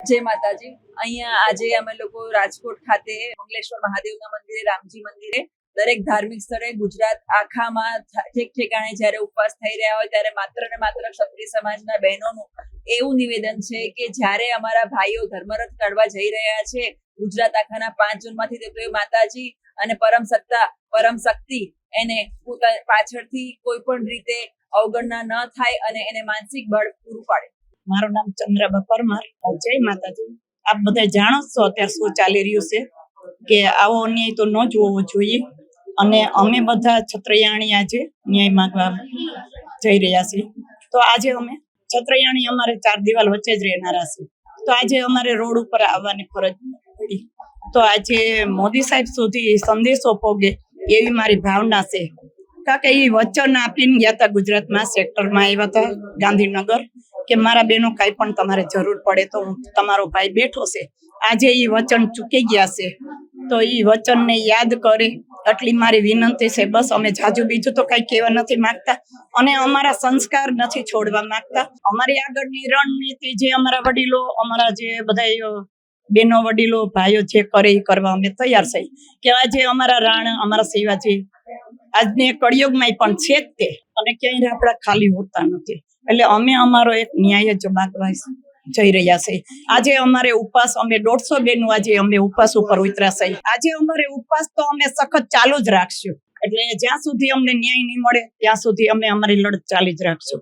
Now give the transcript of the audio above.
જય માતાજી। અહીંયા આજે અમે લોકો રાજકોટ ખાતે મંગલેશ્વર મહાદેવના મંદિરે, રામજી મંદિરે, દરેક ધાર્મિક સ્થળે ગુજરાત આખામાં ઠેક ઠેકાણે જ્યારે ઉપવાસ થઈ રહ્યા હોય ત્યારે માત્ર ને માત્ર ક્ષત્રિય સમાજના બહેનોનું એવું નિવેદન છે કે જ્યારે અમારા ભાઈઓ ધર્મરથ કાઢવા જઈ રહ્યા છે ગુજરાત આખાના 5 ઝોનમાંથી, તો એ માતાજી અને પરમ સત્તા પરમ શક્તિ એને પાછળથી કોઈ પણ રીતે અવગણના ન થાય અને એને માનસિક બળ પૂરું પાડે। મારું નામ ચંદ્રબા પરમાર। જય માતાજી। આપ બધા જાણો છો અત્યારે શું ચાલી રહ્યું છે કે આવો અન્યાય તો ન જોવો જોઈએ અને અમે બધા છત્રયાણી આજે ન્યાય માંગવા જઈ રહ્યા છીએ। તો આજે અમે છત્રયાણી અમારે 4 દિવાલ વચ્ચે જ રહેનારા છે, તો આજે અમારે રોડ ઉપર આવવાની ફરજ પડી। તો આજે મોદી સાહેબ સુધી સંદેશો પોગે એવી મારી ભાવના છે, કારણ કે એ વચન આપીને ગયા હતા ગુજરાતમાં, સેક્ટરમાં આવ્યા હતા ગાંધીનગર કે મારા બહેનો કાંઈ પણ તમારે જરૂર પડે તો તમારો ભાઈ બેઠો છે। આજે એ વચન ચૂકી ગયા છે, તો એ વચનને યાદ કરે એટલી મારી વિનંતી છે। બસ અમે જાજુ બીજું તો કઈ કહેવા નથી માંગતા અને અમારા સંસ્કાર નથી છોડવા માંગતા। અમારી આગળની રણનીતિ જે અમારા વડીલો, અમારા જે બધા બેનો વડીલો ભાઈઓ જે કરે એ કરવા અમે તૈયાર છીએ કે આજે અમારા રાણ, અમારા શિવાજી આજને કળિયુગમાં પણ છે જ તે, અને ક્યાંય આપણા ખાલી હોતા નથી। એટલે અમે અમારો એક ન્યાય જ માગવા જઈ રહ્યા છે। આજે અમારે ઉપવાસ, અમે 150 બેનું આજે અમે ઉપવાસ ઉપર ઉતર્યા છે। આજે અમારે ઉપવાસ તો અમે સખત ચાલુ જ રાખશું, એટલે જ્યાં સુધી અમને ન્યાય નહીં મળે ત્યાં સુધી અમે અમારી લડત ચાલી જ રાખશું।